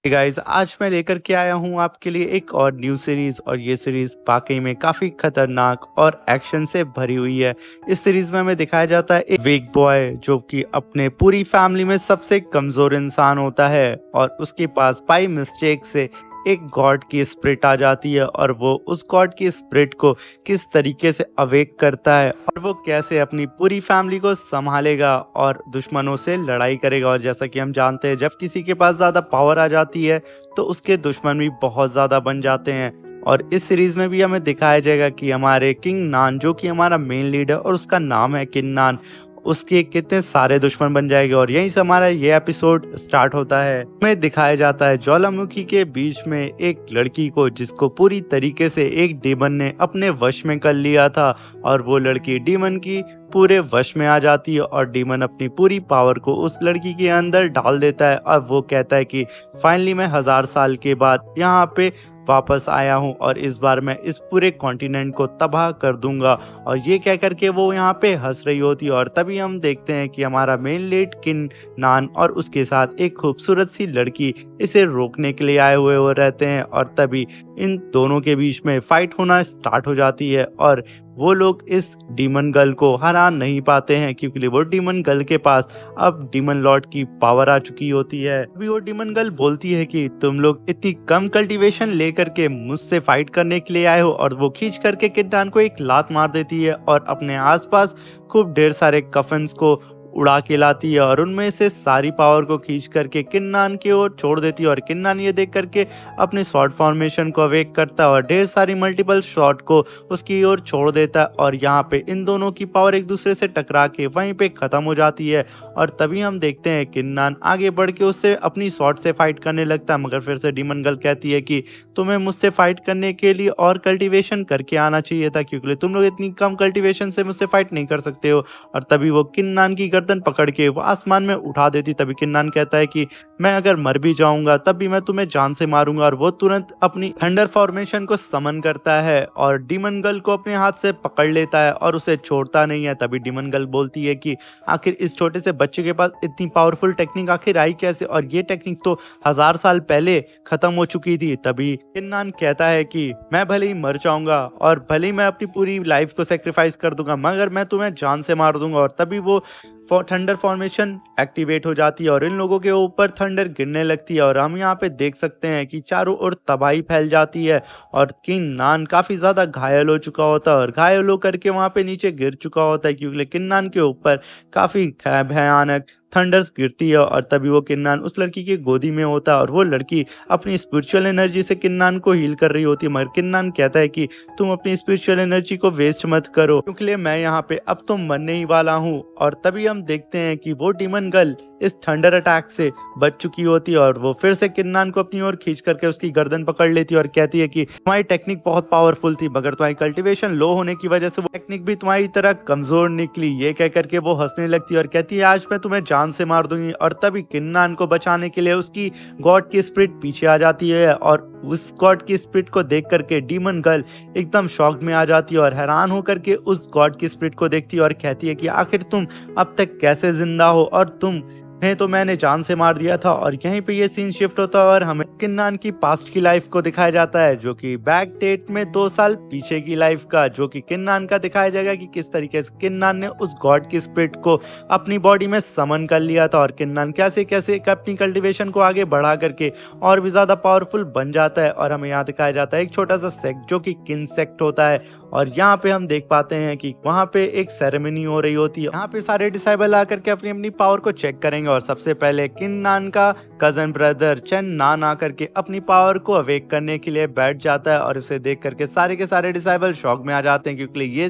Guys, आज मैं लेकर के आया हूँ आपके लिए एक और न्यू सीरीज। और ये सीरीज वाकई में काफी खतरनाक और एक्शन से भरी हुई है। इस सीरीज में हमें दिखाया जाता है एक वीक बॉय जो कि अपने पूरी फैमिली में सबसे कमजोर इंसान होता है और उसके पास बाई मिस्टेक से एक गॉड की स्पिरिट आ जाती है और वो उस गॉड की स्पिरिट को किस तरीके से अवेक करता है और वो कैसे अपनी पूरी फैमिली को संभालेगा और दुश्मनों से लड़ाई करेगा। और जैसा कि हम जानते हैं, जब किसी के पास ज़्यादा पावर आ जाती है तो उसके दुश्मन भी बहुत ज़्यादा बन जाते हैं। और इस सीरीज में भी हमें दिखाया जाएगा कि हमारे किंग नान, जो कि हमारा मेन लीड है और उसका नाम है किंग नान, उसके कितने सारे दुश्मन बन जाएंगे। और यहीं से हमारा ये एपिसोड स्टार्ट होता है। हमें दिखाया जाता है ज्वालामुखी के बीच में एक लड़की को, जिसको पूरी तरीके से एक डीमन ने अपने वश में कर लिया था। और वो लड़की डीमन की पूरे वश में आ जाती है और डीमन अपनी पूरी पावर को उस लड़की के अंदर डाल देता है। और वो कहता है कि फाइनली मैं 1000 साल के बाद यहाँ पे वापस आया हूँ और इस बार मैं इस पूरे कॉन्टिनेंट को तबाह कर दूंगा। और ये कह करके वो यहाँ पे हंस रही होती है। और तभी हम देखते हैं कि हमारा मेन लीड किन नान और उसके साथ एक खूबसूरत सी लड़की इसे रोकने के लिए आए हुए वो रहते हैं। और तभी इन दोनों के बीच में फाइट होना स्टार्ट हो जाती है और वो लोग इस डीमन गर्ल को हरा नहीं पाते हैं, क्योंकि वो डीमन गर्ल के पास अब डीमन लॉर्ड की पावर आ चुकी होती है। अभी वो डीमन गर्ल बोलती है कि तुम लोग इतनी कम कल्टीवेशन लेकर के मुझसे फाइट करने के लिए आए हो। और वो खींच करके किड्डान को एक लात मार देती है और अपने आसपास खूब ढेर सारे कफन्स को उड़ा के लाती है और उनमें से सारी पावर को खींच करके किन्नान की ओर छोड़ देती है। और किन्नान ये देख करके अपने शॉर्ट फॉर्मेशन को अवेक करता है और ढेर सारी मल्टीपल शॉट को उसकी ओर छोड़ देता है। और यहाँ पे इन दोनों की पावर एक दूसरे से टकरा के वहीं पे खत्म हो जाती है। और तभी हम देखते हैं किन्नान आगे बढ़ के उससे अपनी शॉट से फाइट करने लगता है, मगर फिर से डीमन गर्ल कहती है कि तुम्हें मुझसे फाइट करने के लिए और कल्टीवेशन करके आना चाहिए था, क्योंकि तुम लोग इतनी कम कल्टीवेशन से मुझसे फाइट नहीं कर सकते हो। और तभी वो किन्नान की गर्दन पकड़ के वो आसमान में उठा देती। तभी किन्नान कहता है कि मैं अगर मर भी जाऊंगा तब भी मैं तुम्हें जान से मारूंगा। और वो तुरंत अपनी थंडर फॉर्मेशन को समन करता है और डीमन गर्ल को अपने हाथ से पकड़ लेता है और उसे छोड़ता नहीं है। तभी डीमन गर्ल बोलती है कि आखिर इस छोटे से बच्चे के पास इतनी पावरफुल टेक्निक आखिर आई कैसे, और ये टेक्निक तो 1000 साल पहले खत्म हो चुकी थी। तभी किन्नान कहता है कि मैं भले ही मर जाऊंगा और भले ही मैं अपनी पूरी लाइफ को सेक्रीफाइस कर दूंगा, मगर मैं तुम्हें जान से मार दूंगा। और तभी वो थंडर फॉर्मेशन एक्टिवेट हो जाती है और इन लोगों के ऊपर थंडर गिरने लगती है। और हम यहाँ पे देख सकते हैं कि चारों ओर तबाही फैल जाती है और किंग नान काफी ज्यादा घायल हो चुका होता है और घायल होकर के वहां पे नीचे गिर चुका होता है, क्योंकि किन्नान के ऊपर काफी भयानक थंडर्स गिरती है। और तभी वो किन्नान उस लड़की की गोदी में होता है और वो लड़की अपनी स्पिरिचुअल एनर्जी से किन्नान को हील कर रही होती है, मगर किन्नान कहता है कि तुम अपनी स्पिरिचुअल एनर्जी को वेस्ट मत करो, क्योंकि मैं यहाँ पे अब तो मरने ही वाला हूँ। और तभी हम देखते हैं कि वो डीमन गर्ल इस थंडर अटैक से बच चुकी होती है और वो फिर से किन्नान को अपनी ओर खींच करके उसकी गर्दन पकड़ लेती है और कहती है कि तुम्हारी टेक्निक बहुत पावरफुल थी, मगर तुम्हारी कल्टीवेशन लो होने की वजह से वो टेक्निक भी तुम्हारी तरह कमजोर निकली। ये कह करके वो हंसने लगती है और कहती है आज मैं तुम्हें जान से मार दूंगी। और तभी किन्नान को बचाने के लिए उसकी गॉड की स्पिरिट पीछे आ जाती है और उस गॉड की स्पिरिट को देख करके डीमन गर्ल एकदम शॉक में आ जाती है और हैरान होकर के उस गॉड की स्पिरिट को देखती है और कहती है कि आखिर तुम अब तक कैसे जिंदा हो, और तुम तो मैंने जान से मार दिया था। और यहीं पे ये सीन शिफ्ट होता है और हमें किन्नान की पास्ट की लाइफ को दिखाया जाता है, जो कि बैक डेट में 2 साल पीछे की लाइफ का, जो कि किन्नान का दिखाया जाएगा कि किस तरीके से किन्नान ने उस गॉड की स्पिरिट को अपनी बॉडी में समन कर लिया था और किन्नान कैसे कैसे अपनी कल्टीवेशन को आगे बढ़ा करके और भी ज्यादा पावरफुल बन जाता है। और हमें यहाँ दिखाया जाता है एक छोटा सा सेक्ट, जो कि किन सेक्ट होता है। और यहाँ पे हम देख पाते हैं कि वहाँ पे एक सेरेमनी हो रही होती है। यहाँ पे सारे डिसाइबल आकर के अपनी अपनी पावर को चेक करेंगे और सबसे पहले किन्नान का कजन ब्रदर चेन नान आकर के अपनी पावर को अवेक करने के लिए बैठ जाता है। और उसे देख करके सारे के सारे डिसाइबल शॉक में आ जाते हैं, क्योंकि ये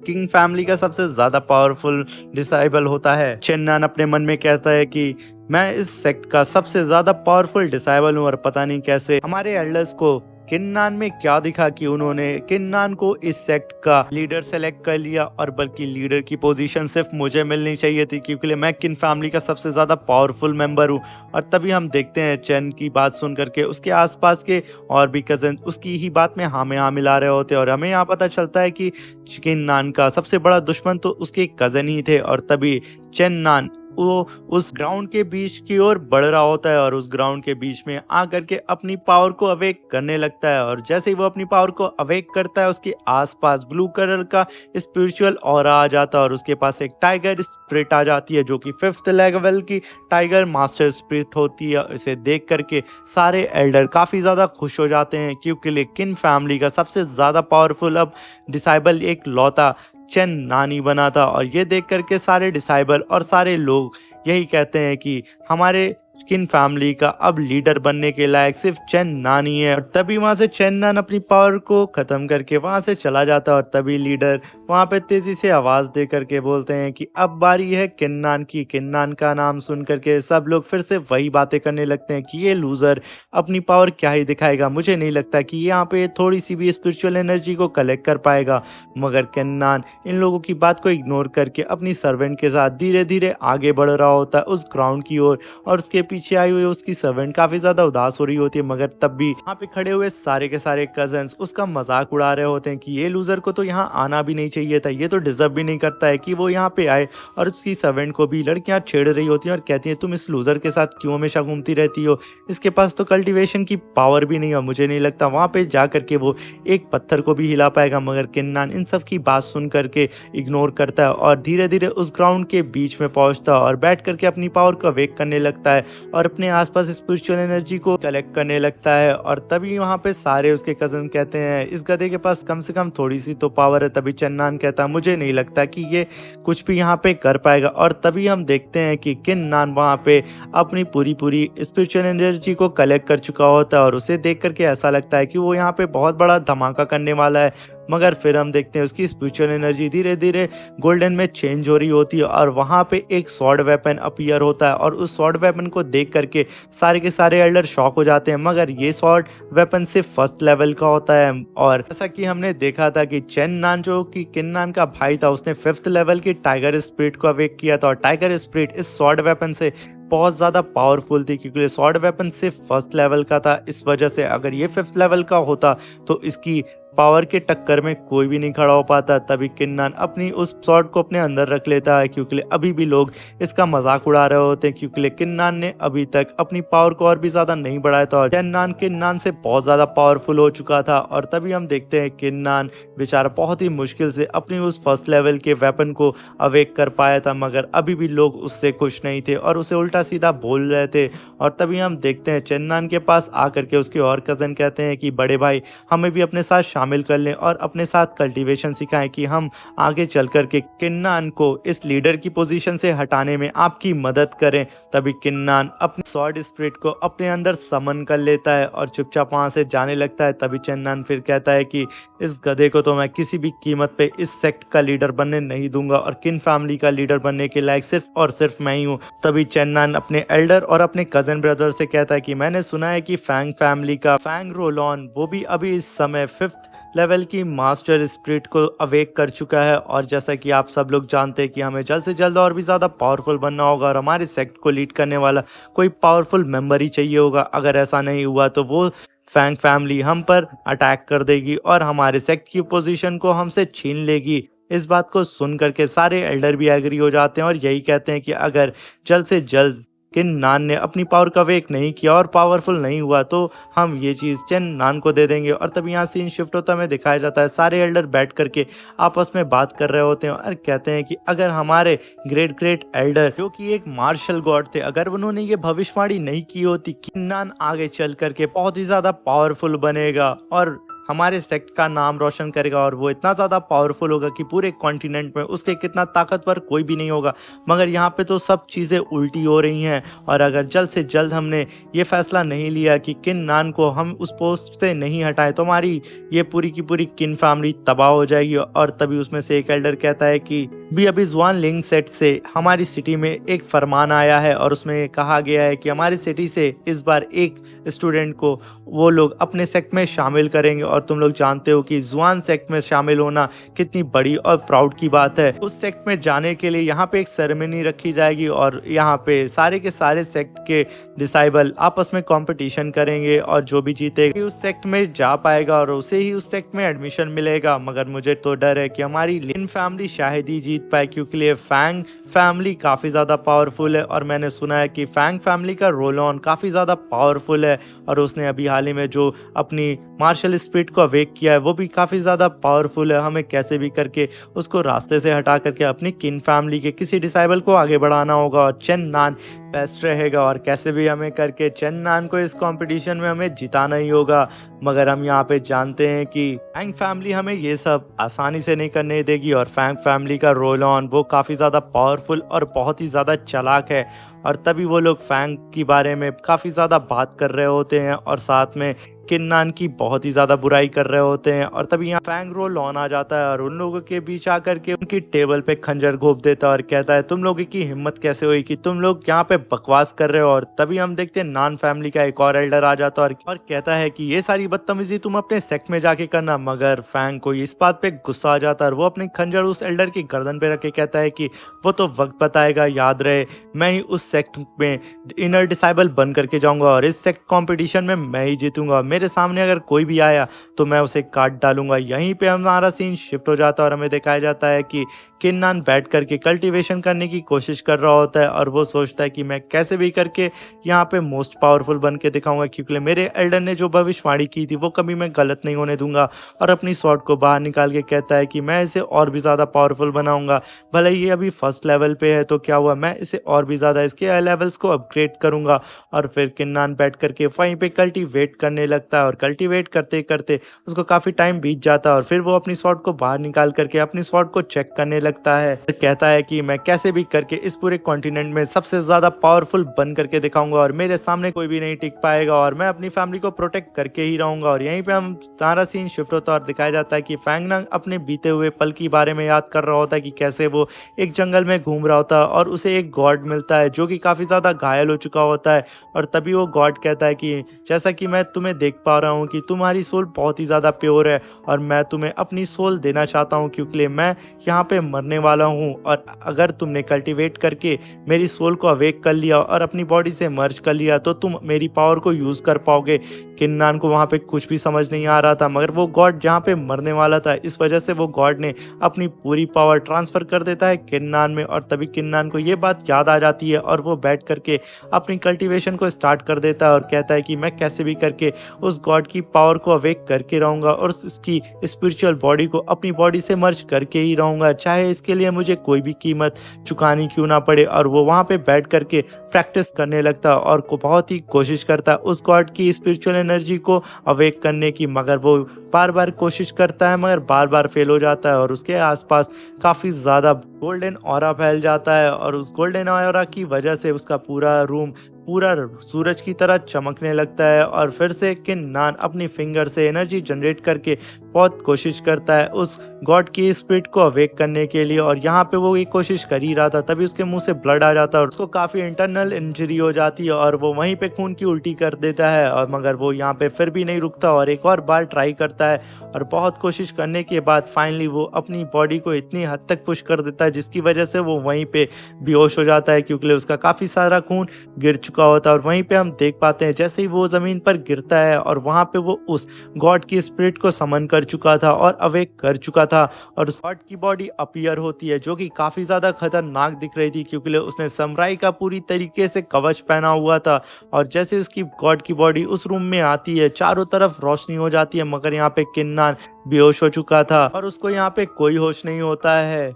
किंग फैमिली का सबसे ज्यादा पावरफुल डिसाइबल होता है। चेन नान अपने मन में कहता है कि मैं इस सेक्ट का सबसे ज्यादा पावरफुल डिसाइबल हूँ और पता नहीं कैसे हमारे एल्डर्स को किन्नान में क्या दिखा कि उन्होंने किन्नान को इस सेक्ट का लीडर सेलेक्ट कर लिया, और बल्कि लीडर की पोजीशन सिर्फ मुझे मिलनी चाहिए थी, क्योंकि मैं किन फैमिली का सबसे ज्यादा पावरफुल मेंबर हूँ। और तभी हम देखते हैं चेन की बात सुन करके उसके आसपास के और भी कजन उसकी ही बात में हाँ मिला रहे होते हैं और हमें यहाँ पता चलता है कि किन्नान का सबसे बड़ा दुश्मन तो उसके कजन ही थे। और तभी चेन नान वो उस ग्राउंड के बीच की ओर बढ़ रहा होता है और उस ग्राउंड के बीच में आकर के अपनी पावर को अवेक करने लगता है। और जैसे ही वो अपनी पावर को अवेक करता है, उसके आसपास ब्लू कलर का स्पिरिचुअल ऑरा आ जाता है और उसके पास एक टाइगर स्पिरिट आ जाती है, जो कि 5th लेवल की टाइगर मास्टर स्पिरिट होती है। इसे देख करके सारे एल्डर काफ़ी ज़्यादा खुश हो जाते हैं, क्योंकि लेकिन फैमिली का सबसे ज़्यादा पावरफुल अब डिसाइबल एक लौता चेन नानी बना था। और ये देख करके सारे डिसाइबल और सारे लोग यही कहते हैं कि हमारे किन फैमिली का अब लीडर बनने के लायक सिर्फ चेन नानी है। और तभी वहां से चेन नान अपनी पावर को खत्म करके वहां से चला जाता है और तभी लीडर वहां पे तेजी से आवाज दे करके बोलते हैं कि अब बारी है किन्नान की। किन्नान का नाम सुन करके सब लोग फिर से वही बातें करने लगते हैं कि ये लूजर अपनी पावर क्या ही दिखाएगा, मुझे नहीं लगता कि यहाँ पे थोड़ी सी भी स्पिरिचुअल एनर्जी को कलेक्ट कर पाएगा। मगर किन्नान इन लोगों की बात को इग्नोर करके अपनी सर्वेंट के साथ धीरे धीरे आगे बढ़ रहा होता है उस ग्राउंड की ओर। और उसके पीछे आई हुई उसकी सर्वेंट काफी ज्यादा उदास हो रही होती है। मगर तब भी वहाँ पे खड़े हुए सारे के सारे कजन्स उसका मजाक उड़ा रहे होते हैं कि ये लूजर को तो यहाँ आना भी नहीं चाहिए था, ये तो डिजर्व भी नहीं करता है कि वो यहाँ पे आए। और उसकी सर्वेंट को भी लड़कियां छेड़ रही होती हैं और कहती हैं तुम इस लूजर के साथ क्यों हमेशा घूमती रहती हो, इसके पास तो कल्टीवेशन की पावर भी नहीं है। मुझे नहीं लगता वहाँ पे जा करके वो एक पत्थर को भी हिला पाएगा। मगर किन्नान इन सब की बात सुन करके इग्नोर करता है और धीरे धीरे उस ग्राउंड के बीच में पहुंचता है और बैठ करके अपनी पावर को अवेक करने लगता है और अपने आसपास स्पिरिचुअल एनर्जी को कलेक्ट करने लगता है। और तभी वहाँ पे सारे उसके कजन कहते हैं इस गधे के पास कम से कम थोड़ी सी तो पावर है। तभी चन्नान कहता है मुझे नहीं लगता कि ये कुछ भी यहाँ पे कर पाएगा। और तभी हम देखते हैं कि किन्नान वहाँ पे अपनी पूरी स्पिरिचुअल एनर्जी को कलेक्ट कर चुका होता है और उसे देख करके ऐसा लगता है कि वो यहाँ पे बहुत बड़ा धमाका करने वाला है। मगर फिर हम देखते हैं उसकी स्पिरिचुअल एनर्जी धीरे धीरे गोल्डन में चेंज हो रही होती है और वहाँ पे एक स्वॉर्ड वेपन अपीयर होता है। और उस स्वॉर्ड वेपन को देख करके सारे के सारे एल्डर शॉक हो जाते हैं। मगर ये स्वॉर्ड वेपन सिर्फ 1st लेवल का होता है। और जैसा कि हमने देखा था कि चेन नान जो कि किन्नान का भाई था, उसने 5th लेवल की टाइगर स्पिरिट को अवेक किया था और टाइगर स्पिरिट इस स्वॉर्ड वेपन से बहुत ज़्यादा पावरफुल थी, क्योंकि स्वॉर्ड वेपन सिर्फ 1st लेवल का था। इस वजह से अगर ये 5th लेवल का होता तो इसकी पावर के टक्कर में कोई भी नहीं खड़ा हो पाता। तभी किन्नान अपनी उस स्वॉर्ड को अपने अंदर रख लेता है, क्योंकि अभी भी लोग इसका मजाक उड़ा रहे होते हैं, क्योंकि किन्नान ने अभी तक अपनी पावर को और भी ज्यादा नहीं बढ़ाया था और किन्नान से बहुत ज्यादा पावरफुल हो चुका था। और तभी हम देखते हैं किन्नान बेचारा बहुत ही मुश्किल से अपनी उस 1st लेवल के वेपन को अवेक कर पाया था। मगर अभी भी लोग उससे खुश नहीं थे और उसे उल्टा सीधा बोल रहे थे। और तभी हम देखते हैं चन्नान के पास आकर के उसके और कजन कहते हैं कि बड़े भाई हमें भी अपने साथ शामिल कर लें और अपने साथ कल्टीवेशन सिखाएं कि हम आगे चल करके किन्नान को इस लीडर की पोजीशन से हटाने में आपकी मदद करें। तभी किन्नान अपने स्वॉर्ड स्पिरिट को अपने अंदर समन कर लेता है और चुपचाप वहां से जाने लगता है। तभी चन्नान फिर कहता है कि इस गधे को तो मैं किसी भी कीमत पे इस सेक्ट का लीडर बनने नहीं दूंगा और किन फैमिली का लीडर बनने के लायक सिर्फ और सिर्फ मैं ही हूँ। तभी चन्नान अपने एल्डर और अपने कजन ब्रदर से कहता है कि मैंने सुना है कि फैंग फैमिली का फैंग रोलॉन वो भी अभी इस समय 5th लेवल की मास्टर स्पिरिट को अवेक कर चुका है। और जैसा कि आप सब लोग जानते हैं कि हमें जल्द से जल्द और भी ज़्यादा पावरफुल बनना होगा और हमारे सेक्ट को लीड करने वाला कोई पावरफुल मेंबर ही चाहिए होगा। अगर ऐसा नहीं हुआ तो वो फैंग फैमिली हम पर अटैक कर देगी और हमारे सेक्ट की पोजीशन को हमसे छीन लेगी। इस बात को सुन करके सारे एल्डर भी एग्री हो जाते हैं और यही कहते हैं कि अगर जल्द से जल्द किन्नान ने अपनी पावर का वेक नहीं किया और पावरफुल नहीं हुआ तो हम ये चीज़ चन्नान को दे देंगे। और तब यहाँ सीन शिफ्ट होता हमें दिखाया जाता है सारे एल्डर बैठ करके आपस में बात कर रहे होते हैं और कहते हैं कि अगर हमारे ग्रेट ग्रेट एल्डर जो कि एक मार्शल गॉड थे, अगर उन्होंने ये भविष्यवाणी नहीं की होती किन्नान आगे चल करके बहुत ही ज़्यादा पावरफुल बनेगा और हमारे सेक्ट का नाम रोशन करेगा और वो इतना ज़्यादा पावरफुल होगा कि पूरे कॉन्टिनेंट में उसके कितना ताकतवर कोई भी नहीं होगा। मगर यहाँ पे तो सब चीज़ें उल्टी हो रही हैं और अगर जल्द से जल्द हमने ये फैसला नहीं लिया कि किन्नान को हम उस पोस्ट से नहीं हटाए तो हमारी ये पूरी की पूरी किन फैमिली तबाह हो जाएगी। और तभी उसमें से एक एल्डर कहता है कि अभी जुआन लिंग सेट से हमारी सिटी में एक फरमान आया है और उसमें कहा गया है कि हमारी सिटी से इस बार एक स्टूडेंट को वो लोग अपने सेक्ट में शामिल करेंगे और तुम लोग जानते हो कि जुआन सेक्ट में शामिल होना कितनी बड़ी और प्राउड की बात है। उस सेक्ट में जाने के लिए यहाँ पे एक सेरेमनी रखी जाएगी और यहाँ पे सारे के सारे सेक्ट के डिसाइबल आपस में कंपटीशन करेंगे और जो भी जीतेगा उस सेक्ट में जा पाएगा और उसे ही उस सेक्ट में एडमिशन मिलेगा। मगर मुझे तो डर है कि हमारी लिन फैमिली शायद ही जीत पाए, क्योंकि फैंग फैमिली काफ़ी ज़्यादा पावरफुल है और मैंने सुना है कि फैंग फैमिली का रोल ऑन काफ़ी ज़्यादा पावरफुल है और उसने अभी हाल ही में जो अपनी मार्शल स्पिरिट को अवेक किया है वो भी काफ़ी ज़्यादा पावरफुल है। हमें कैसे भी करके उसको रास्ते से हटा करके अपनी किन फैमिली के किसी डिसाइबल को आगे बढ़ाना होगा और चेन नान बेस्ट रहेगा और कैसे भी हमें करके चेन नान को इस कंपटीशन में हमें जिताना ही होगा। मगर हम यहाँ पे जानते हैं कि फैंग फैमिली हमें ये सब आसानी से नहीं करने देगी और फैंग फैमिली का रोल ऑन वो काफ़ी ज़्यादा पावरफुल और बहुत ही ज़्यादा चालाक है और तभी वो लोग फैंग के बारे में काफ़ी ज़्यादा बात कर रहे होते हैं और साथ में किन्नान की बहुत ही ज़्यादा बुराई कर रहे होते हैं और तभी यहाँ फैंग रोल ऑन आ जाता है और उन लोगों के बीच आकर के उनकी टेबल पे खंजर घोंप देता है और कहता है तुम लोगों की हिम्मत कैसे हुई कि तुम लोग यहाँ पे बकवास कर रहे हो। और तभी हम देखते हैं नान फैमिली का एक और एल्डर आ जाता है और कहता है कि ये सारी बदतमीजी तुम अपने सेक्ट में जाके करना। मगर फैंग को इस बात पे गुस्सा आ जाता है और वो अपनी खंजर उस एल्डर की गर्दन पे रख के कहता है कि वो तो वक्त बताएगा, याद रहे मैं ही उस सेक्ट में इनर डिसाइबल बन करके जाऊंगा और इस सेक्ट कॉम्पिटिशन में मैं ही जीतूंगा। मेरे सामने अगर कोई भी आया तो मैं उसे काट डालूंगा। यहीं पे हमारा सीन शिफ्ट हो जाता है और हमें दिखाया जाता है कि किन्नान बैठ करके कल्टीवेशन करने की कोशिश कर रहा होता है और वो सोचता है कि मैं कैसे भी करके यहाँ पे मोस्ट पावरफुल बन के दिखाऊंगा, क्योंकि मेरे एल्डर ने जो भविष्यवाणी की थी वो कभी मैं गलत नहीं होने दूंगा। और अपनी स्वॉर्ड को बाहर निकाल के कहता है कि मैं इसे और भी ज़्यादा पावरफुल बनाऊंगा। भले ये अभी फर्स्ट लेवल पे है तो क्या हुआ, मैं इसे और भी ज़्यादा इसके लेवल्स को अपग्रेड करूंगा। और फिर किन्नान बैठ करके वहीं पे कल्टीवेट करने लगता है और कल्टीवेट करते करते उसको काफ़ी टाइम बीत जाता है और फिर वो अपनी स्वॉर्ड को बाहर निकाल करके अपनी स्वॉर्ड को चेक करने लगता है। फिर कहता है कि मैं कैसे भी करके इस पूरे कॉन्टिनेंट में सबसे ज़्यादा पावरफुल बन करके दिखाऊंगा और मेरे सामने कोई भी नहीं टिक पाएगा और मैं अपनी फैमिली को प्रोटेक्ट करके ही रहूंगा। और यहीं पे हम सारा सीन शिफ्ट होता है और दिखाया जाता है कि फैंग नंग अपने बीते हुए पल के बारे में याद कर रहा होता है कि कैसे वो एक जंगल में घूम रहा होता है और उसे एक गॉड मिलता है जो कि काफ़ी ज़्यादा घायल हो चुका होता है। और तभी वो गॉड कहता है कि जैसा कि मैं तुम्हें देख पा रहा हूँ कि तुम्हारी सोल बहुत ही ज़्यादा प्योर है और मैं तुम्हें अपनी सोल देना चाहता हूँ, क्योंकि मैं यहाँ पे मरने वाला हूँ और अगर तुमने कल्टीवेट करके मेरी सोल को अवेक कर लिया और अपनी बॉडी से मर्ज कर लिया तो तुम मेरी पावर को यूज़ कर पाओगे। किन्नान को वहाँ पे कुछ भी समझ नहीं आ रहा था, मगर वो गॉड जहाँ पे मरने वाला था इस वजह से वो गॉड ने अपनी पूरी पावर ट्रांसफ़र कर देता है किन्नान में। और तभी किन्नान को ये बात याद आ जाती है और वो बैठ करके अपनी कल्टीवेशन को स्टार्ट कर देता है और कहता है कि मैं कैसे भी करके उस गॉड की पावर को अवेक करके रहूँगा और उसकी स्पिरिचुअल बॉडी को अपनी बॉडी से मर्ज करके ही रहूँगा, चाहे इसके लिए मुझे कोई भी कीमत चुकानी क्यों ना पड़े। और वो वहाँ पे बैठ करके प्रैक्टिस करने लगता है और को बहुत ही कोशिश करता है उस गॉड की स्पिरिचुअल एनर्जी को अवेक करने की, मगर वो बार बार कोशिश करता है मगर बार बार फेल हो जाता है और उसके आसपास काफ़ी ज़्यादा गोल्डन ऑरा फैल जाता है और उस गोल्डन ऑरा की वजह से उसका पूरा रूम पूरा सूरज की तरह चमकने लगता है। और फिर से किन्नान अपनी फिंगर से एनर्जी जनरेट करके बहुत कोशिश करता है उस गॉड की स्पिरिट को अवेक करने के लिए और यहाँ पे वो ये कोशिश कर ही रहा था तभी उसके मुंह से ब्लड आ जाता है और उसको काफ़ी इंटरनल इंजरी हो जाती है और वो वहीं पे खून की उल्टी कर देता है। और मगर वो यहाँ पे फिर भी नहीं रुकता और एक और बार ट्राई करता है और बहुत कोशिश करने के बाद फाइनली वो अपनी बॉडी को इतनी हद तक पुश कर देता है जिसकी वजह से वो वहीं पे बेहोश हो जाता है, क्योंकि उसका काफ़ी सारा खून गिर चुका होता है। और वहीं पे हम देख पाते हैं जैसे ही वो ज़मीन पर गिरता है और वहाँ पे वो उस गॉड की स्पिरिट को समन कर चुका था और अवेक कर चुका था और उस गॉड की बॉडी अपीयर होती है जो कि काफ़ी ज़्यादा खतरनाक दिख रही थी, क्योंकि उसने समुराई का पूरी तरीके से कवच पहना हुआ था। और जैसे उसकी गॉड की बॉडी उस रूम में आती है चारों तरफ रोशनी हो जाती है, मगर यहाँ पे किन्नान बेहोश हो चुका था और उसको यहाँ पे कोई होश नहीं होता है।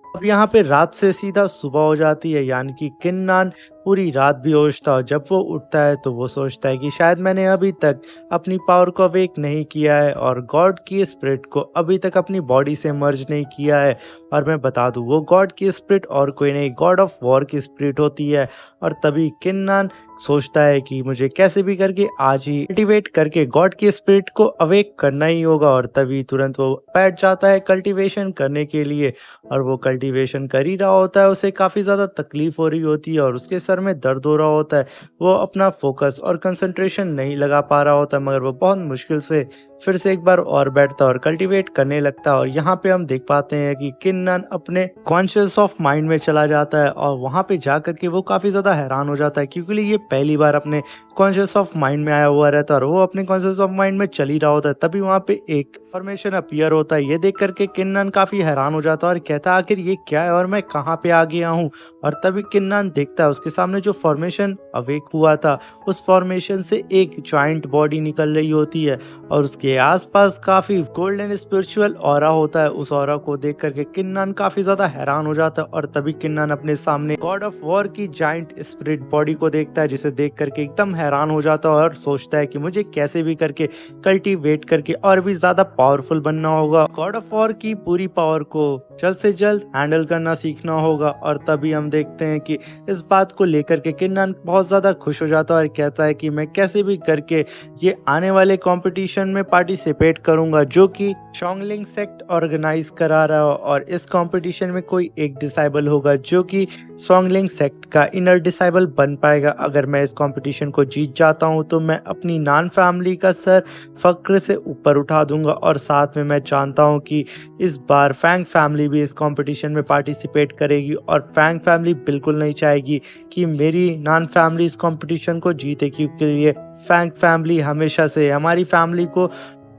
अब यहाँ पे रात से सीधा सुबह हो जाती है, यानी कि किन्नान पूरी रात बेहोश था और जब वो उठता है तो वो सोचता है कि शायद मैंने अभी तक अपनी पावर को अवेक नहीं किया है और गॉड की स्पिरिट को अभी तक अपनी बॉडी से मर्ज नहीं किया है। और मैं बता दूं वो गॉड की स्पिरिट और कोई नहीं, गॉड ऑफ वॉर की स्पिरिट होती है। और तभी किन्नान सोचता है कि मुझे कैसे भी करके आज ही कल्टीवेट करके गॉड की स्पिरिट को अवेक करना ही होगा। और तभी तुरंत वो बैठ जाता है कल्टीवेशन करने के लिए और वो कल्टीवेशन कर ही रहा होता है, उसे काफ़ी ज़्यादा तकलीफ हो रही होती है और उसके सर सर में दर्द हो रहा होता है, वो अपना फ़ोकस और कंसंट्रेशन नहीं लगा पा रहा होता, मगर वो बहुत मुश्किल से फिर से एक बार और बैठता और कल्टीवेट करने लगता है। और यहाँ पे हम देख पाते हैं कि किन्नन अपने कॉन्शियस ऑफ माइंड में चला जाता है और वहाँ पे जाकर के वो काफ़ी ज़्यादा हैरान हो जाता है, क्योंकि ये पहली बार अपने कॉन्शियस ऑफ माइंड में आया हुआ रहता है और वो अपने कॉन्शियस ऑफ माइंड में चल ही रहा होता है। तभी वहाँ पे एक फॉर्मेशन अपीयर होता है। ये देख करके किन्नन काफ़ी हैरान हो जाता है और कहता है आखिर ये क्या है और मैं कहाँ पे आ गया हूँ। और तभी किन्नन देखता है उसके सामने जो फॉर्मेशन अवेक हुआ था, उस फॉर्मेशन से एक जॉइंट बॉडी निकल रही होती है और उसके आसपास काफ़ी गोल्डन स्पिरिचुअल ऑरा होता है। उस ऑरा को देख करके किन्नन काफ़ी ज़्यादा हैरान हो जाता है और तभी किन्नन अपने सामने गॉड ऑफ वॉर की जाइंट स्पिरिट बॉडी को देखता है, जिसे देख करके एकदम हैरान हो जाता है और सोचता है कि मुझे कैसे भी करके कल्टीवेट करके और भी ज़्यादा पावरफुल बनना होगा। गॉड ऑफ वॉर की पूरी पावर को जल्द से जल्द हैंडल करना सीखना होगा। और तभी हम देखते हैं कि इस बात को लेकर के किन्नन बहुत ज़्यादा खुश हो जाता है और कहता है कि मैं कैसे भी करके ये आने वाले कंपटीशन में पार्टिसिपेट करूंगा, जो कि शोंगलिंग सेक्ट ऑर्गेनाइज करा रहा हो। और इस कंपटीशन में कोई एक डिसाइबल होगा जो कि शोंगलिंग सेक्ट का इनर डिसाइबल बन पाएगा। अगर मैं इस कंपटीशन को जीत जाता हूं तो मैं अपनी नान फैमिली का सर फक्र से ऊपर उठा दूंगा। और साथ में मैं जानता हूं कि इस बार फैंग फैमिली भी इस कंपटीशन में पार्टिसिपेट करेगी और फैंग फैमिली बिल्कुल नहीं चाहेगी कि मेरी नान फैमिली इस कंपटीशन को जीते, क्योंकि ये फैंग फैमिली हमेशा से हमारी फैमिली को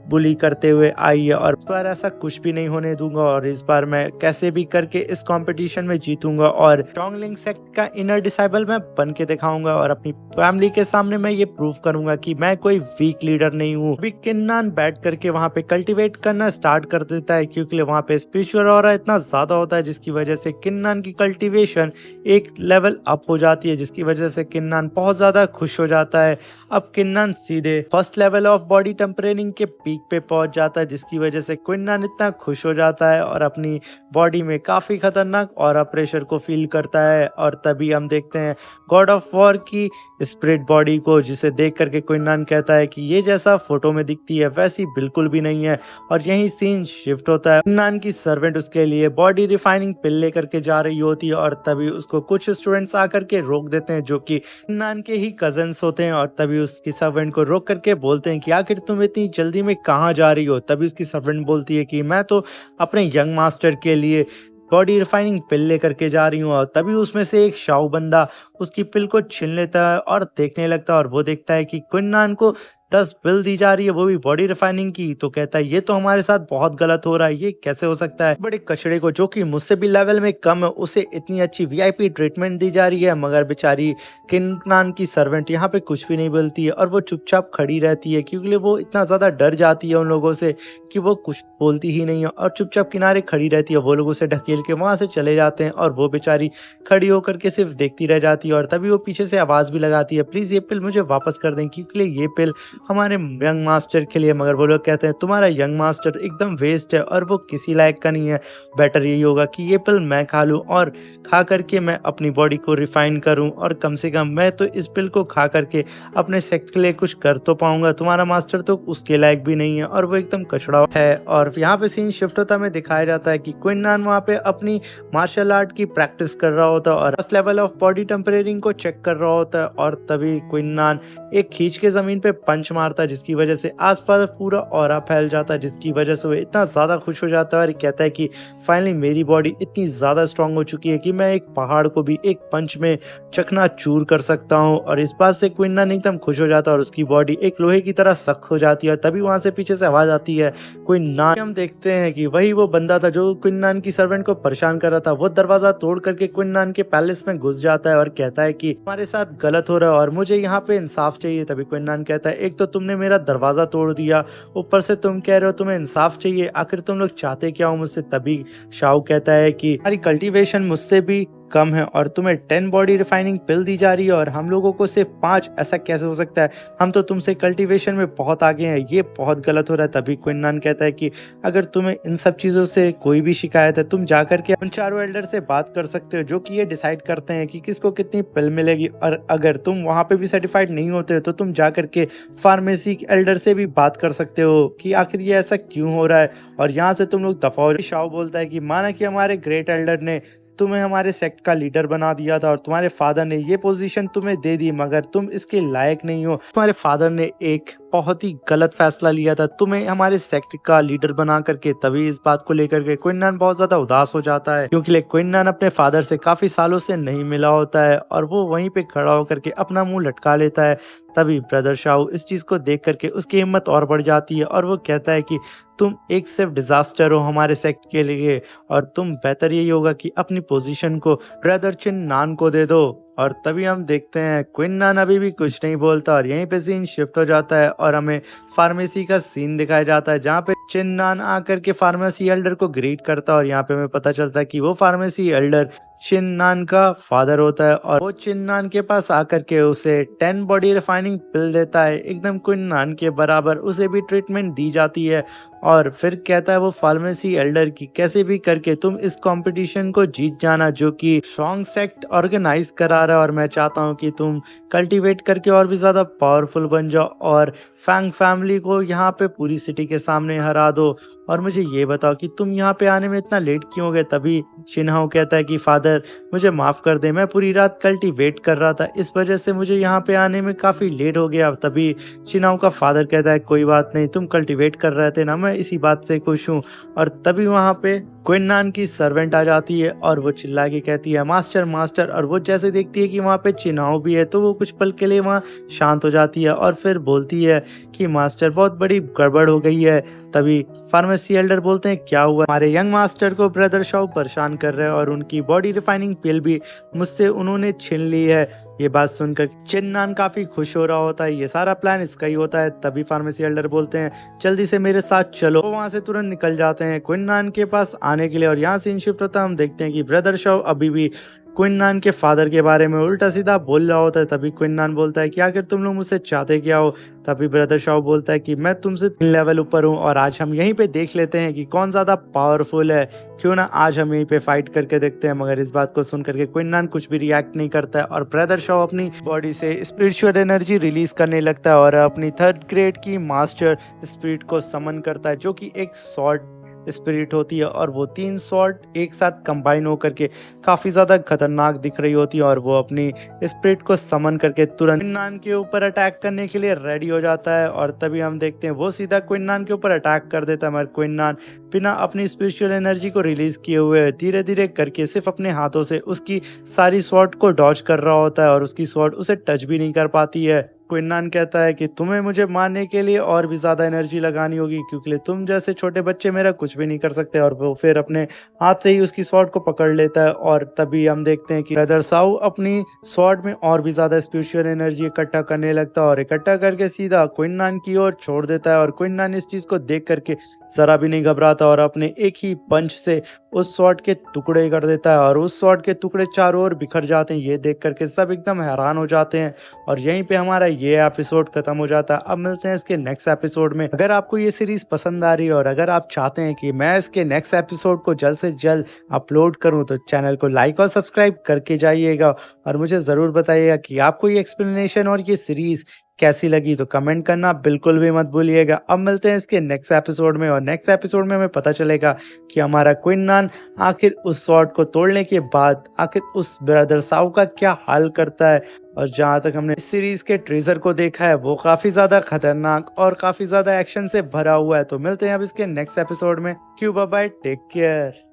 बुली करते हुए आई है। और इस बार ऐसा कुछ भी नहीं होने दूंगा और इस बार मैं कैसे भी करके इस कंपटीशन में जीतूंगा और शोंगलिंग सेक्ट का इनर डिसाइबल मैं बन के दिखाऊंगा और अपनी फैमिली के सामने मैं ये प्रूव करूंगा कि मैं कोई वीक लीडर नहीं हूँ। अभी किन्नन बैठ करके वहाँ पे कल्टीवेट करना स्टार्ट कर देता है, क्योंकि वहाँ पे स्पिरिचुअल ऑरा इतना ज्यादा होता है जिसकी वजह से किन्नन की कल्टीवेशन एक लेवल अप हो जाती है, जिसकी वजह से किन्नन बहुत ज्यादा खुश हो जाता है। अब किन्नन सीधे फर्स्ट लेवल ऑफ बॉडी टेम्परेनिंग के पीक पे पहुंच जाता है, जिसकी वजह से किन्नन इतना खुश हो जाता है और अपनी बॉडी में काफी खतरनाक ऑरा प्रेशर को फील करता है। और तभी हम देखते हैं गॉड ऑफ वॉर की स्पिरिट बॉडी को, जिसे देख करके किन्नन कहता है कि ये जैसा फोटो में दिखती है वैसी बिल्कुल भी नहीं है। और यही सीन शिफ्ट होता है। किन्नन की सर्वेंट उसके लिए बॉडी रिफाइनिंग पिल लेकर के जा रही होती है और तभी उसको कुछ स्टूडेंट्स आकर के रोक देते हैं, जो कि किन्नन के ही कजन्स होते हैं। और तभी उसकी सर्वेंट को रोक करके बोलते हैं कि आखिर तुम इतनी जल्दी में कहाँ जा रही हो। तभी उसकी सर्वेंट बोलती है कि मैं तो अपने यंग मास्टर के लिए बॉडी रिफाइनिंग पिल लेकर के जा रही हूँ। और तभी उसमें से एक शाओ बंदा उसकी पिल को छीन लेता है और देखने लगता है और वो देखता है कि किन्नन को 10 पिल दी जा रही है, वो भी बॉडी रिफाइनिंग की। तो कहता है ये तो हमारे साथ बहुत गलत हो रहा है, ये कैसे हो सकता है। बड़े कचड़े को जो कि मुझसे भी लेवल में कम है उसे इतनी अच्छी वीआईपी ट्रीटमेंट दी जा रही है, मगर बेचारी किन्नन की सर्वेंट यहाँ पे कुछ भी नहीं बोलती है और वो चुपचाप खड़ी रहती है, क्योंकि वो इतना ज्यादा डर जाती है उन लोगों से कि वो कुछ बोलती ही नहीं है और चुपचाप किनारे खड़ी रहती है। वो लोग उसे ढकेल के वहां से चले जाते हैं और वो बेचारी खड़ी होकर के सिर्फ देखती रह जाती है। और तभी वो पीछे से आवाज भी लगाती है, प्लीज ये पिल मुझे वापस कर दें, क्योंकि ये पिल हमारे यंग मास्टर के लिए। मगर वो लोग कहते हैं तुम्हारा यंग मास्टर एकदम वेस्ट है और वो किसी लायक का नहीं है, बेटर यही होगा कि ये पिल मैं खा लूं और खा करके मैं अपनी बॉडी को रिफाइन करूं और कम से कम मैं तो इस पिल को खा करके अपने सेक्ट के लिए कुछ कर तो पाऊंगा। तुम्हारा मास्टर तो उसके लायक भी नहीं है और वो एकदम कचड़ा है। और यहाँ पे सीन शिफ्ट होता में दिखाया जाता है कि किन्नन वहाँ पे अपनी मार्शल आर्ट की प्रैक्टिस कर रहा होता है और फर्स्ट लेवल ऑफ बॉडी टेम्परेरिंग को चेक कर रहा होता है। और तभी किन्नन एक खींच के जमीन पे पंच मारता है, जिसकी वजह से आसपास पूरा ऑरा फैल जाता है, जिसकी वजह से वो इतना ज्यादा खुश हो जाता है और कहता है कि फाइनली मेरी बॉडी इतनी ज्यादा स्ट्रांग हो चुकी है कि मैं एक पहाड़ को भी एक पंच में चकनाचूर कर सकता हूँ। और इस बात से किन्नन एकदम खुश हो जाता है और उसकी बॉडी एक लोहे की तरह सख्त हो जाती है। तभी वहां से पीछे से आवाज आती है किन्नन। हम देखते हैं कि वही वो बंदा था जो किन्नन की सर्वेंट को परेशान कर रहा था। वो दरवाजा तोड़ करके किन्नन के पैलेस में घुस जाता है और कहता है कि हमारे साथ गलत हो रहा है और मुझे यहाँ पे इंसाफ चाहिए। तभी किन्नन कहता है एक तो तुमने मेरा दरवाजा तोड़ दिया, ऊपर से तुम कह रहे हो तुम्हें इंसाफ चाहिए, आखिर तुम लोग चाहते क्या हो मुझसे। तभी शाओ कहता है कि हमारी कल्टीवेशन मुझसे भी कम है और तुम्हें 10 बॉडी रिफाइनिंग पिल दी जा रही है और हम लोगों को सिर्फ 5, ऐसा कैसे हो सकता है, हम तो तुमसे कल्टीवेशन में बहुत आगे हैं, ये बहुत गलत हो रहा है। तभी किन्नन कहता है कि अगर तुम्हें इन सब चीज़ों से कोई भी शिकायत है तुम जाकर के उन चारों एल्डर से बात कर सकते हो, जो कि ये डिसाइड करते हैं कि किसको कितनी पिल मिलेगी। और अगर तुम वहाँ पे भी सर्टिफाइड नहीं होते तो तुम जाकर के फार्मेसी एल्डर से भी बात कर सकते हो कि आखिर ये ऐसा क्यों हो रहा है और यहाँ से तुम लोग दफा हो। शाओ बोलता है कि माना कि हमारे ग्रेट एल्डर ने तुम्हें हमारे सेक्ट का लीडर बना दिया था और तुम्हारे फादर ने ये पोजीशन तुम्हें दे दी, मगर तुम इसके लायक नहीं हो। तुम्हारे फादर ने एक बहुत ही गलत फैसला लिया था तुम्हें हमारे सेक्ट का लीडर बना करके। तभी इस बात को लेकर के क्विन बहुत ज्यादा उदास हो जाता है, क्योंकि क्विन अपने फादर से काफी सालों से नहीं मिला होता है और वो वहीं पे खड़ा होकर के अपना मुंह लटका लेता है। तभी ब्रदर शाओ इस चीज को देख करके उसकी हिम्मत और बढ़ जाती है और वो कहता है कि तुम एक सिर्फ डिजास्टर हो हमारे सेक्ट के लिए, और तुम बेहतर यही होगा कि अपनी पोजीशन को ब्रदर चिन नान को दे दो। और तभी हम देखते हैं क्विन अभी भी कुछ नहीं बोलता और यहीं पे सीन शिफ्ट हो जाता है और हमें फार्मेसी का सीन दिखाया जाता है, जहाँ पे चिन्नान आकर के फार्मेसी एल्डर को ग्रीट करता है और यहाँ पे हमें पता चलता है कि वो फार्मेसी एल्डर चिन्नान का फादर होता है और वो चिन्नान के पास आकर के उसे 10 बॉडी रिफाइनिंग पिल देता है, एकदम क्विन के बराबर उसे भी ट्रीटमेंट दी जाती है। और फिर कहता है वो फार्मेसी एल्डर की कैसे भी करके तुम इस कंपटीशन को जीत जाना जो कि सॉन्ग सेक्ट ऑर्गेनाइज करा रहा है, और मैं चाहता हूँ कि तुम कल्टीवेट करके और भी ज़्यादा पावरफुल बन जाओ और फैंग फैमिली को यहाँ पे पूरी सिटी के सामने हरा दो। और मुझे ये बताओ कि तुम यहाँ पे आने में इतना लेट क्यों हो गए। तभी चिन्हाओ कहता है कि फादर मुझे माफ़ कर दे, मैं पूरी रात कल्टीवेट कर रहा था, इस वजह से मुझे यहाँ पे आने में काफ़ी लेट हो गया। तभी चिन्हाओ का फादर कहता है कोई बात नहीं, तुम कल्टीवेट कर रहे थे ना, मैं इसी बात से खुश हूँ। और तभी वहाँ पे क्विन की सर्वेंट आ जाती है और वो चिल्ला के कहती है मास्टर मास्टर, और वो जैसे देखती है कि वहाँ पे चिन्हाओ भी है तो वो कुछ पल के लिए वहाँ शांत हो जाती है और फिर बोलती है कि मास्टर बहुत बड़ी गड़बड़ हो गई है। तभी फार्मेसी एल्डर बोलते हैं क्या हुआ। हमारे यंग मास्टर को ब्रदर शाओ परेशान कर रहे हैं और उनकी बॉडी रिफाइनिंग पिल भी मुझसे उन्होंने छीन ली है। ये बात सुनकर चिन्नान काफी खुश हो रहा होता है, ये सारा प्लान इसका ही होता है। तभी फार्मेसी एल्डर बोलते हैं जल्दी से मेरे साथ चलो, वो वहां से तुरंत निकल जाते हैं क्विन के पास आने के लिए। और यहाँ सीन शिफ्ट होता है, हम देखते हैं कि ब्रदर शाओ अभी भी क्विन के फादर के बारे में उल्टा सीधा बोल रहा होता है। तभी क्विन बोलता है कि आखिर तुम लोग मुझसे चाहते क्या हो। तभी ब्रदर शाओ बोलता है कि मैं तुमसे 3 लेवल ऊपर हूँ और आज हम यहीं पे देख लेते हैं कि कौन ज्यादा पावरफुल है, क्यों ना आज हम यहीं पे फाइट करके देखते हैं। मगर इस बात को सुन करके क्विन कुछ भी रिएक्ट नहीं करता है और ब्रदर शाओ अपनी बॉडी से स्पिरिचुअल एनर्जी रिलीज करने लगता है और अपनी 3rd ग्रेड की मास्टर स्पिरिट को समन करता है, जो कि एक सॉर्ड स्पिरिट होती है। और वो 3 सॉर्ड एक साथ कंबाइन होकर के काफी ज्यादा खतरनाक दिख रही होती है और वो अपनी स्पिरिट को समन करके तुरंत क्विन के ऊपर अटैक करने के लिए रेडी हो जाता है। और तभी हम देखते हैं वो सीधा क्विन के ऊपर अटैक कर देता है, मगर क्विन बिना अपनी स्पिरिचुअल एनर्जी को रिलीज किए हुए धीरे धीरे करके सिर्फ अपने हाथों से उसकी सारी स्वॉर्ड को डॉज कर रहा होता है और उसकी स्वॉर्ड उसे टच भी नहीं कर पाती है। क्विन कहता है कि तुम्हें मुझे मारने के लिए और भी ज्यादा एनर्जी लगानी होगी, क्योंकि तुम जैसे छोटे बच्चे मेरा कुछ भी नहीं कर सकते। और वो फिर अपने हाथ से ही उसकी स्वॉर्ड को पकड़ लेता है। और तभी हम देखते हैं कि ब्रदर शाओ अपनी स्वॉर्ड में और भी ज्यादा स्पिरिचुअल एनर्जी इकट्ठा करने लगता है और इकट्ठा करके सीधा क्विन की ओर छोड़ देता है। और क्विन इस चीज को देख करके जरा भी नहीं घबराता और अपने एक ही पंच से उस स्वॉर्ड के टुकड़े कर देता है और उस स्वॉर्ड के टुकड़े चारों ओर बिखर जाते हैं। ये देख करके सब एकदम हैरान हो जाते हैं और यहीं पे हमारा ये एपिसोड खत्म हो जाता है। अब मिलते हैं इसके नेक्स्ट एपिसोड में। अगर आपको ये सीरीज पसंद आ रही है और अगर आप चाहते हैं कि मैं इसके नेक्स्ट एपिसोड को जल्द से जल्द अपलोड करूं, तो चैनल को लाइक और सब्सक्राइब करके जाइएगा और मुझे ज़रूर बताइएगा कि आपको ये एक्सप्लेनेशन और ये सीरीज कैसी लगी। तो कमेंट करना बिल्कुल भी मत भूलिएगा। अब मिलते हैं इसके नेक्स्ट एपिसोड में और नेक्स्ट एपिसोड में हमें पता चलेगा कि हमारा क्विन आखिर उस स्वॉर्ड को तोड़ने के बाद आखिर उस ब्रदर शाओ का क्या हाल करता है। और जहाँ तक हमने इस सीरीज के ट्रेजर को देखा है वो काफी ज्यादा खतरनाक और काफी ज्यादा एक्शन से भरा हुआ है। तो मिलते हैं अब इसके नेक्स्ट एपिसोड में। क्यों, बाय बाय, टेक केयर।